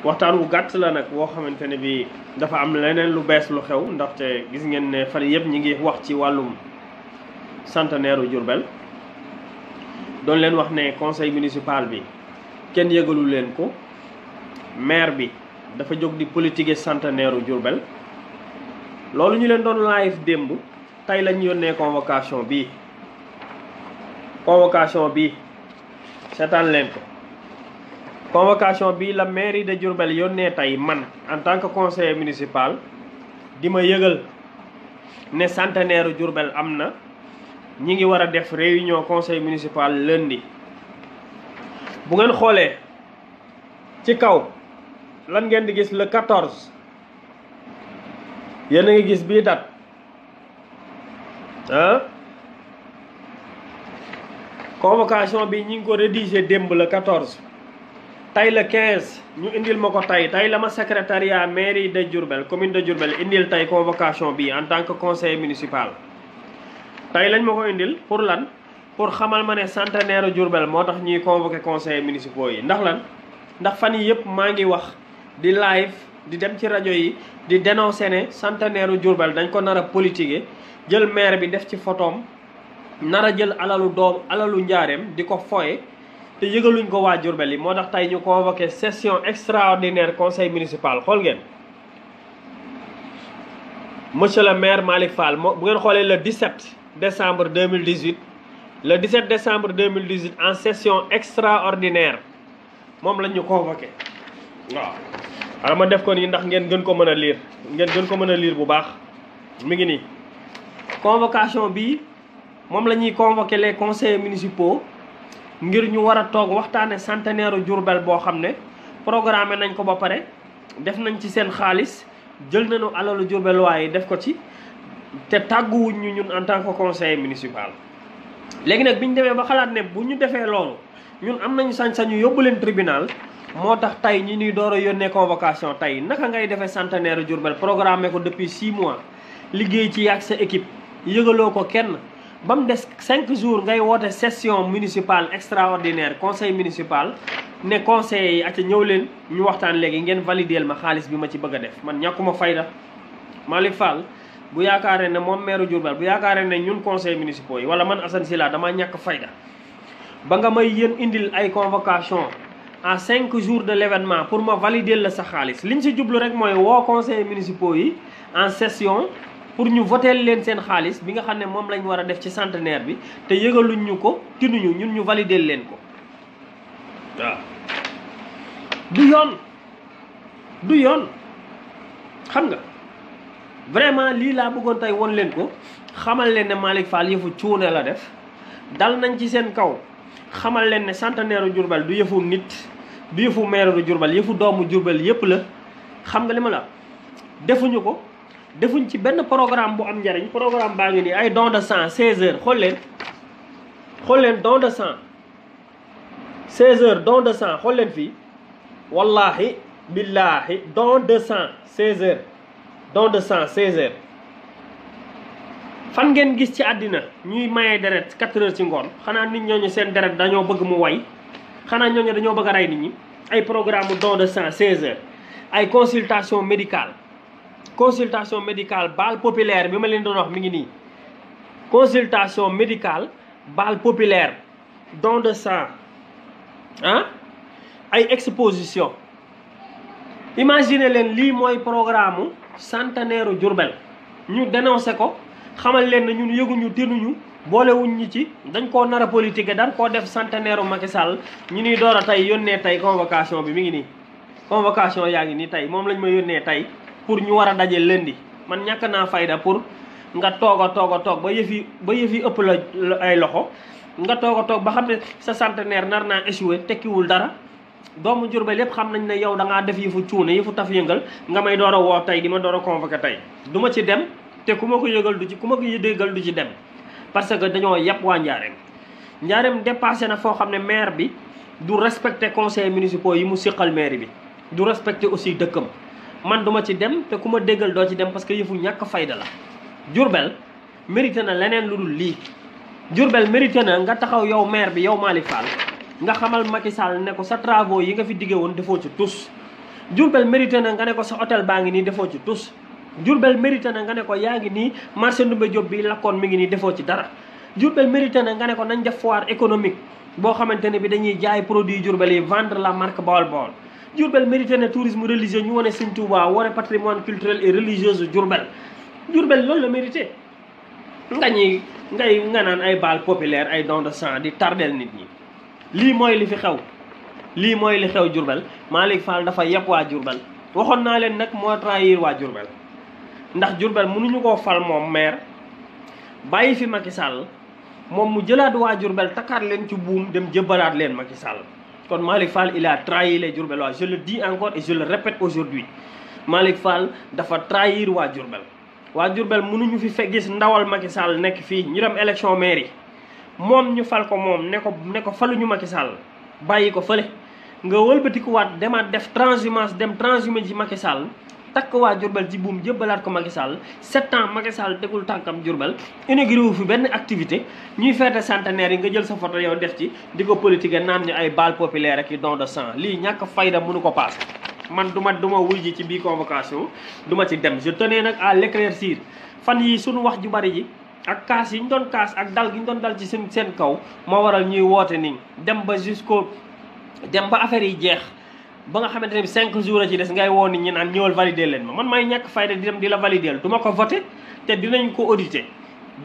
waxtaan wu gàtt la nag woo xamante ne bi dafa am leneen lu bees lu xew ndaxte gis ngeen ne fan yëpp ñi ngi wax ci wàllum centenaire u Diourbel doon leen wax ne conseil municipal bi kenn yëgalu leen ko maire bi dafa jóg di politique centenaire u Diourbel loolu ñu leen doon live démb tey lañ yónnee convocation bi seetaan leen ko. Convocation bi la mairie de Diourbel yónnee tey man en tant que conseiller municipal di ma yëgal ne centenaire Diourbel am na ñi ngi war a def réunion conseil municipal lundi. bu ngeen xoolee ci kaw lan ngeen di gis le 14 yéen a ngi gis bii date convocation bi ñi ngi ko rédigé démb le 14. tey le 15 ñu indil ma ko tey la ma secrétariat mairie de Diourbel commune de Diourbel indil tey convocation bi en tant que conseiller municipal. tey lañ ma ko indil pour lan pour xamal ma ne centenaire Diourbel moo tax ñuy convoqué conseillers municipaux yi ndax lan ndax fan yi yëpp maa ngi wax di live di dem ci rajo yi di dénoncer ne centenaire Diourbel dañ ko nar a politiquer jël maire bi def ci photoom nar a jël alalu njaareem di ko foye te yëgaluñ ko waa Diourbel yi moo tax tey ñu convoqué session extraordinaire conseil municipal xool ngeen monsieur le maire Malick Fall bu ngeen xoolee le 17 décembre 2018 le 17 décembre 2018 en session extraordinaire moom lañ ñu convoqué waaw. alors ma def ko nii ndax ngeen gën ko mën a lire bu baax mi ngi nii convocation bi moom la ñuy convoqué les conseillers municipaux ngir ñu war a toog waxtaane centenaire Diourbel boo xam ne programmé nañ ko ba pare def nañ ci seen xaalis jël nañu alalu Diourbel waaye def ko ci te tàgguwuñ ñu ñun en tant que conseiller municipal. léegi nag bi ñu demee ba xalaat ne bu ñu defee loolu ñun am nañu sañ-sañu yóbbu leen tribunal moo tax tey ñi ñuy door a yónnee convocation tey naka ngay defee centenaire Diourbel programmé ko depuis 6 mois liggéey ci yàgg sa équipe yëgaloo ko kenn. ba mu des 5 jours ngay woote session municipale extraordinaire conseil municipal ne conseillers yi acca ñëw leen ñu waxtaan léegi ngeen valideel ma xaalis bi ma ci bëgg a def man ñàkkuma fayda. Malick Fall bu yaakaaree ne moom maire Diourbel bu yaakaaree ne ñun conseil municipaux yi wala man Assane Sylla damaa ñàkk fayda ba nga may yéen indil ay convocation à 5 jours de l' événement pour ma valideel la sa xaalis liñ si jublu rek mooy woo conseil municipaux yi en session pour ñu voteel leen seen xaalis bi nga xam ne moom lañ war a def ci centenaire bi te yëgaluñ ñu ko tinuñu ñun ñu valideel leen ko waaw. du yoon xam nga vraiment lii laa bëggoon tey won leen ko xamal leen ne Malick Fall yëfu cuune la def dal nañ ci seen kaw xamal leen ne centenaire Diourbel du yëfu nit du yëfu maire du Diourbel yëfu doomu Diourbel yëpp la xam nga li ma la defuñu ko. defuñ ci benn programme bu am njariñ programme baa ngi nii ay don de sang 16 heures xool leen don de sang 16 heures don de sang xool leen fii wallahi billahi don de sang 16 heures don de sang 16 heures fan ngeen gis ci àddina ñuy mayee deret 4 heures ci ngoon xanaa nit ñooñu seen deret dañoo bëgg mu way xanaa ñooñu dañoo bëgg a rey nit ñi ay programme don de sang 16 heures ay consultation médicale bal populaire bi ma leen doon wax mi ngi nii consultation médicale bal populaire don de sang ay exposition imagine leen lii mooy programme centenaire Diourbel ñu dénoncé ko xamal leen ne ñun yëguñu tinuñu boolewuñ ñi ci dañ koo nar a politique dañ koo def centenaire Macky Sall ñu ñuy door a tey yónnee tey convocation bi mi ngi nii convocation yaa ngi nii tey moom lañ ma yónnee tey pour ñu war a daje lundi man ñàkk naa fayda pour nga toog ba yëf yi ëpp la ay loxo nga toog ba xam ne sa centenaire nar naa échoué tekkiwul dara doomu Diourbel yépp xam nañ ne yow da ngaa def yëfu cuune yëfu taf yëngal nga may door a woo tey di ma door a convoqué tey du ma ci dem te ku ma ko yëgal du ci dem parce que dañoo yàpp waa Njaareem dépassé na foo xam ne maire bi du respecté conseils municipaux yi mu siqal maire bi du respecté aussi dëkkam man duma ci dem te ku ma déggal doo ci dem parce que yëfu ñàkk fayda la. Diourbel mérité na leneen lu dul lii Diourbel mérité na nga taxaw yow maire bi yow Malick Fall nga xamal Macky Sall ne ko sa travaux yi nga fi digge woon defoo ci tus Diourbel mérité na nga ne ko sa hôtel baa ngi nii defoo ci tus. Diourbel mérité na nga ne ko yaa ngi nii marché Ndoumbé Diop bi lakkoon mi ngi nii defoo ci dara. Diourbel mérité na nga ne ko nañ def foire économique boo xamante ne bi dañuy jaay produit Diourbel yi vendre la marque Baol Baol. Diourbel mérité na tourisme religieux ñu wane Sëñ Touba wane patrimoine culturel et religieux Diourbel. Diourbel loolu la mérité nga naan ay bal populaire ay don de sang di tardel nit ñi. lii mooy li fi xew lii mooy li xew Diourbel Malick Fall dafa yeb waa Diourbel waxoon naa leen nag moo trahir waa Diourbel ndax Diourbel mënuñu koo fal moom maire bàyyi fi Macky Sall moom mu jëlaat waa Diourbel takkaat leen ci buum dem jëbbalaat leen Macky Sall kon Malick Fall il a trahi les Diourbellois je le dis encore et je le répète aujourd'hui Malick Fall dafa trahir waa Diourbel waa Diourbel mënuñu fi gis ndawal Macky Sall nekk fii ñu dem élection maire yi moom ñu fal ko moom ne ko faluñu Macky Sall bàyyi ko fële nga wëlbatikuwaat demaat def transhumance dem transhumé ci Macky Sall takk waa Diourbel ci buum jëbbalaat ko Macky Sall 7 ans Macky Sall tegul tànkam Diourbel inauguré wu fi benn activité ñuy feete centenaire yi nga jël sa photo yow def ci di ko politique naan ñu ay bal populaire ak i don de sang lii ñàkk fayda mënu ko paase. man du ma wuy ji ci bii convocation du ma ci dem je tenais nag à l'éclaircir fan yi suñu wax ju bari ji ak kaas yi ñu doon kaas ak dal gi ñu doon dal ci seen kaw moo waral ñuy woote nii dem ba affaire yi jeex ba nga xamante ne 5 jours a ci des ngay woo nit ñi naan ñëwal valider leen ma man may ñàkk fayda di dem di la valider du ma ko voté te dinañ ko auditer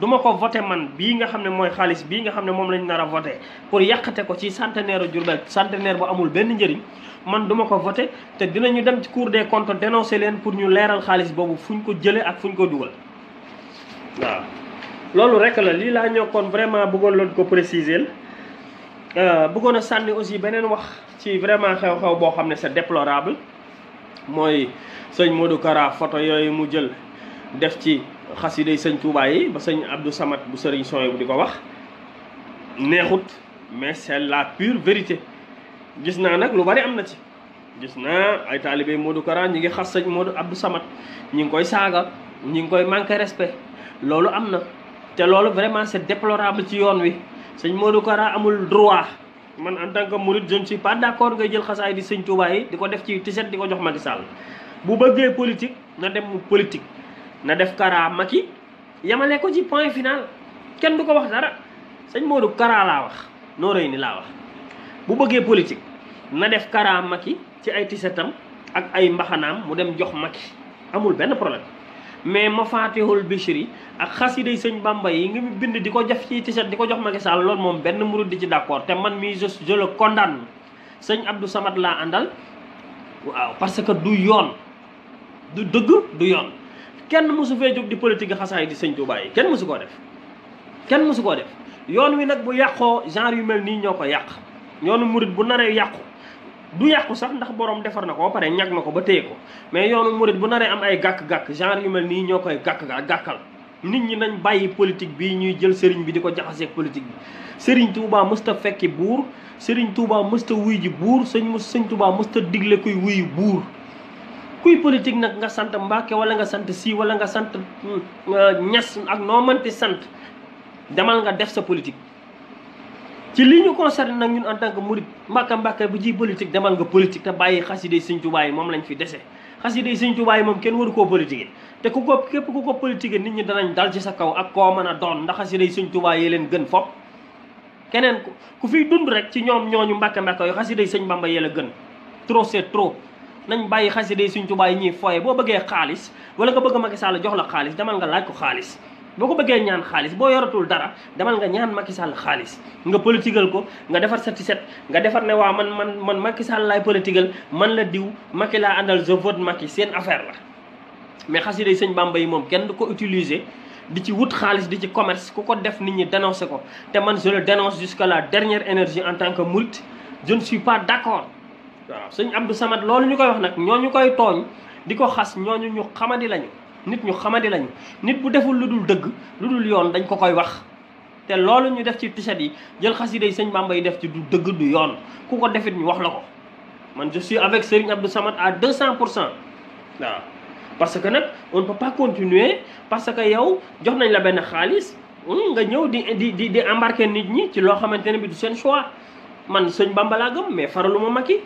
du ma ko voté man bii nga xam ne mooy xaalis bii nga xam ne moom lañ nar a voté pour yàqate ko ci centenaire Diourbel centenaire bu amul benn njëriñ man du ma ko voté te dinañu dem ci Cour des comptes dénoncer leen pour ñu leeral xaalis boobu fu ñu ko jëlee ak fu ñu ko dugal waaw. loolu rek la lii laa ñokkoon vraiment bëggoon loon ko préciser bëggoon a sànni aussi beneen wax ci vraiment xew-xew boo xam ne c'est déplorable mooy sëñ Modou Kara photo yooyu mu jël def ci xasiday sëñ Touba yi ba sëñ Abdou Samad bu sëriñ Soye bu di ko wax neexut mais c'est la pure vérité gis naa nag lu bari am na ci gis naa ay taalibe Modou Kara ñi ngi xas sëñ Modou Abdou Samad ñi ngi koy saaga ñi ngi koy manquer respect loolu am na te loolu vraiment c'est déplorable ci yoon wi sëñ Modou Kara amul droit man en tant que mouride je ne suis pas d'accord ngay jël xasaay di sëñ Touba yi di ko def ci tiset di ko jox Macky Sall bu bëggee politique na dem mu politique na def Kara Macky yamale ko ci point final kenn du ko wax dara sëñ Modou Kara laa wax noo rëy ni laa wax bu bëggee politique na def Kara Macky ci ay tisetam ak ay mbaxanaam mu dem jox Macky amul benn problème mais ma faatihul Bichri ak xasiday sëñ Bamba yi nga bind di ko def ci tiset di ko jox Macky Sall loolu moom benn murid di ci d'accord te man mii je le condamne sëñ Abdou Samad laa àndal waaw parce que du yoon du dëgg du yoon kenn mosu fee jóg di politique xasaay di sëñ Touba yi kenn mosu koo def kenn mosu koo def yoon wi nag bu yàqoo genre yu mel nii ñoo ko yàq yoonu murid bu naree yàqu du yàqu sax ndax borom defar na ko ba pare ñag na ko ba téye ko mais yoonu murid bu naree am ay gàkk-gàkk genre yu mel nii ñoo koy gàkkal nit ñi nañ bàyyi politique bi ñuy jël sëriñ bi di ko jaxaseeg politique bi sëriñ Touba mësta fekki buur sëriñ Touba mësta wuy ji buur sëñ Touba mësta digle kuy wuyu buur kuy politique nag nga sant Mbàkke wala nga sant Si wala nga sant Ñas ak noo mënti sant demal nga def sa politique ci li ñu concerne nag ñun en tant que murid mbàkka bu ji politique demal nga politique te bàyyi xasida sëñ Touba yi moom lañ fi dese xasida sëñ Touba yi moom kenn waru koo politique te képp ku ko politique nit ñi danañ dal ci sa kaw ak koo mën a doon ndax xasida sëñ Touba yi leen gën fop keneen ku fiy dund rek ci ñoom ñooñu mbàkka yu xasida sëñ Bamba yee la gën trop c'est trop nañ bàyyi xasida sëñ Touba yi ñuy foye boo bëggee xaalis wala nga bëgg Macky Sall jox la xaalis demal nga laaj ko xaalis boo ko bëggee ñaan xaalis boo yoratul dara demal nga ñaan Macky Sall xaalis nga politigal ko nga defar sa tiset nga defar ne waa man Macky Sall laay politigal man la diw Macky laa àndal je vote Macky seen affaire la mais xasida yi sëñ Bamba yi moom kenn du ko utiliser di ci wut xaalis di ci commerce ku ko def nit ñi dénoncer ko te man je le dénonce jusqu'à la dernière énergie en tant que mouride je ne suis pas d'accord waaw sëñ Abdou Samad loolu ñu koy wax nag ñooñu koy tooñ di ko xas ñooñu ñu xamadi lañu nit ñu xamadi lañu nit bu deful lu dul dëgg lu dul yoon dañ ko koy wax te loolu ñu def ci tiset yi jël xasida yi sëñ Bamba yi def ci du dëgg du yoon ku ko defit ñu wax la ko man je suis avec Serigne Abdou Samad à 200% waaw parce que nag on ne peut pas continuer parce que yow jox nañ la benn xaalis nga ñëw di embarquer nit ñi ci loo xamante ne bi du seen choix man sëñ Bamba laa gëm mais faraluma Macky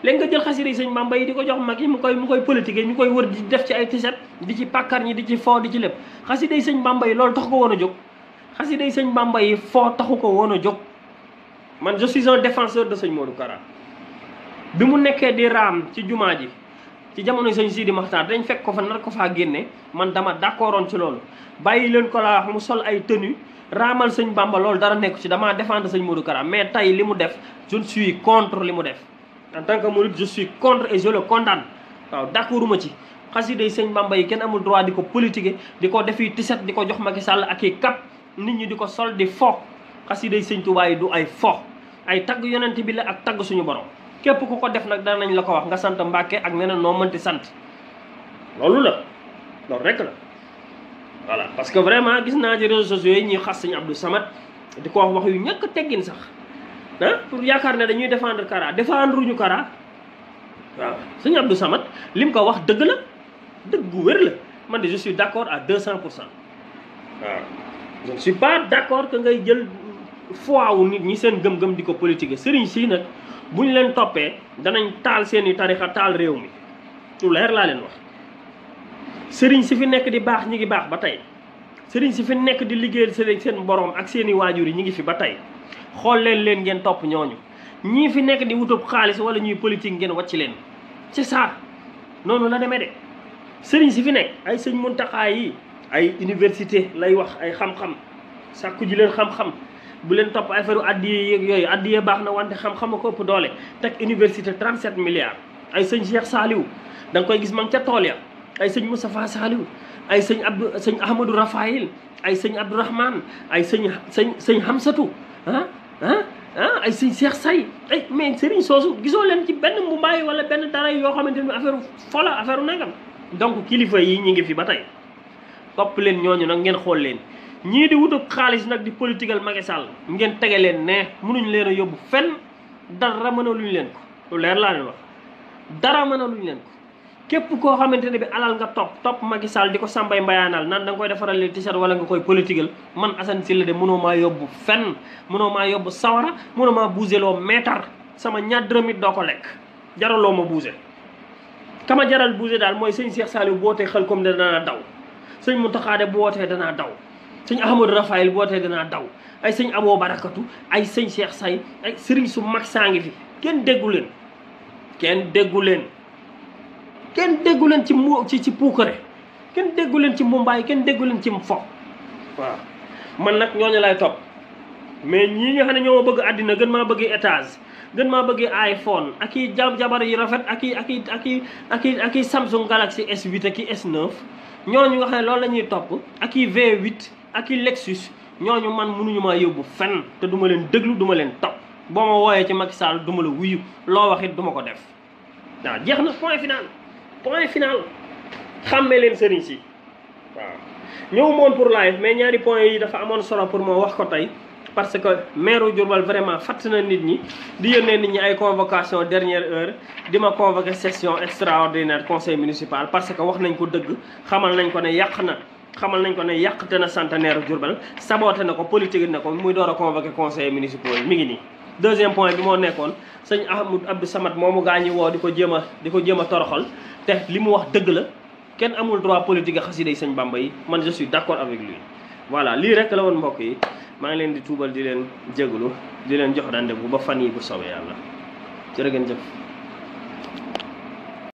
léegi nga jël xasida yi sëñ Bamba yi di ko jox mag yi mu koy politique ñu koy wër di def ci ay tiset di ci pàkkar ñi di ci foo di ci lépp xasida yi sëñ Bamba yi loolu taxu ko woon a jóg xasida yi sëñ Bamba yi foo taxu ko woon a jóg man je suis un défenseur de sëñ Modou Kara bi mu nekkee di raam ci jumaa ji ci jamono sëñ Sidi Maxtaar dañ fekk ko fa nar ko faa génne man dama d'accordoon ci loolu bàyyi leen ko laa wax mu sol ay tenue raamal sëñ Bamba loolu dara nekku ci damaa défendre sëñ Modou Kara mais tey li mu def je suis contre li mu def en tant que mouride je suis contre et je le condamne waaw d'accorduma ci xasida yi sëñ Bamba yi kenn amul droit di ko politiquer di ko defi tiset di ko jox Macky Sall ak i cap nit ñi di ko sol di fo xasida yi sëñ Tuubaa yi du ay fo ay tagg yonent bi la ak tagg suñu borom képp ku ko def nag danañ la ko wax nga sant Mbàkke ak neneen noo mënti sant loolu la loolu rek la voilà parce que vraiment gis naa ci réseaux sociaux yi ñuy xas sëñ Abdou Samad di ko wax yu ñàkk teggin sax ah pour yaakaar ne dañuy défendre Kara défendre ñu Kara waaw sëñ Abdou Samad lim ko wax dëgg la dëgg gu wér la man de je suis d'accord à 200%. waaw je ne suis pas d'accord que ngay jël foi wu nit ñi seen gëm-gëm di ko politiquer sëriñ si nag bu ñu leen toppee danañ taal seeni tarixa taal réew mi lu leer laa leen wax sëriñ si fi nekk di baax ñi ngi baax ba tey sëriñ si fi nekk di liggéeyal seen borom ak seeni waajur yi ñi ngi fi ba tey xool leen ngeen topp ñooñu ñii fi nekk di wutub xaalis wala ñuy politique ngeen wàcc leen c'est ça noonu la demee de sëriñ si fi nekk ay sëñ Muntaxa yi ay université lay wax ay xam-xam sàkku ji leen xam-xam bu leen topp affaire addiye yeeg yooyu addiye baax na wante xam-xam a ko ëpp doole teg université 37 milliards ay sëñ Cheikh Saliou da nga koy gis man ca tool ya ay sëñ Moustapha Saliou ay sëñ Ahmadou Rafaïl ay sëñ Abdourahmane ay sëñ Hamsatou ay sëñ Cheikh Say ay mais sëriñ soosu gisoo leen ci benn mbumbaay wala benn dara yoo xamante ni affaire fola affaire nangam donc kilifa yi ñi ngi fi ba tey topp leen ñooñu nag ngeen xool leen ñii di wutub xaalis nag di politiqueal Macky Sall ngeen tege leen ne mënuñ leen a yóbbu fenn dara mënaluñ leen ko lu leer laa leen wax dara mënaluñ leen ko képp koo xamante ne bi alal nga topp Macky Sall di ko sàmbay mbayaanal nan da nga koy defaral li t-shirt wala nga koy politiqueal man Assane Sylla de mënoo maa yóbbu fenn mënoo maa yóbbu sawara mënoo maa bougeloo meetar sama ñaar dërëm it doo ko lekk jaraloo ma bougé kama jaral bougé daal mooy sëñ Cheikh Saliou bu wootee xel comme de danaa daw sëñ Mountakha bu wootee danaa daw sëñ Ahmadou Rafaïl bu wootee danaa daw ay sëñ Abo Barakatu ay sëñ Cheikh Say ay sëriñ su mag saa ngi fi kenn déggu leen kenn déggu leen ci puukare kenn déggu leen ci mbumbaay kenn déggu leen ci fo waaw man nag ñooñu lay topp mais ñii nga xam ne ñoo ma bëgg àddina gën maa bëgg étage gën maa bëgg iPhone ak i jabar yi rafet ak i Samsung Galaxy S8 ak i S9 ñooñu nga xam ne loolu la ñuy topp ak i V8 ak i Lexus ñooñu man mënuñu maa yóbbu fenn te duma leen déglu duma leen topp boo ma wooyee ci Macky Sall duma la wuyu loo wax it duma ko def waaw jeex na point final xàmmee leen sëriñ si waaw ñëw moon pour live mais ñaari point yi dafa amoon solo pour moo wax ko tey parce que maire Diourbel vraiment fatt na nit ñi di yónnee nit ñi ay convocation dernière heure di ma convoqué session extraordinaire conseil municipal parce que wax nañ ko dëgg xamal nañ ko ne yàqte na centenaire Diourbel saboté na ko politique na ko muy door a convoqué conseil municipal mi ngi nii deuxième point bi moo nekkoon sëñ Abdou Samad moomu gaa ñi woo di ko jéem a toroxal te li mu wax dëgg la kenn amul droit politique xasida yi sëñ Bamba yi man je suis d'accord avec lui voilà lii rek la woon mbokk yi maa ngi leen di tuubal di leen jégalu di leen jox rendez-vous ba fan yi bu soobee yàlla jërë ngeen jëf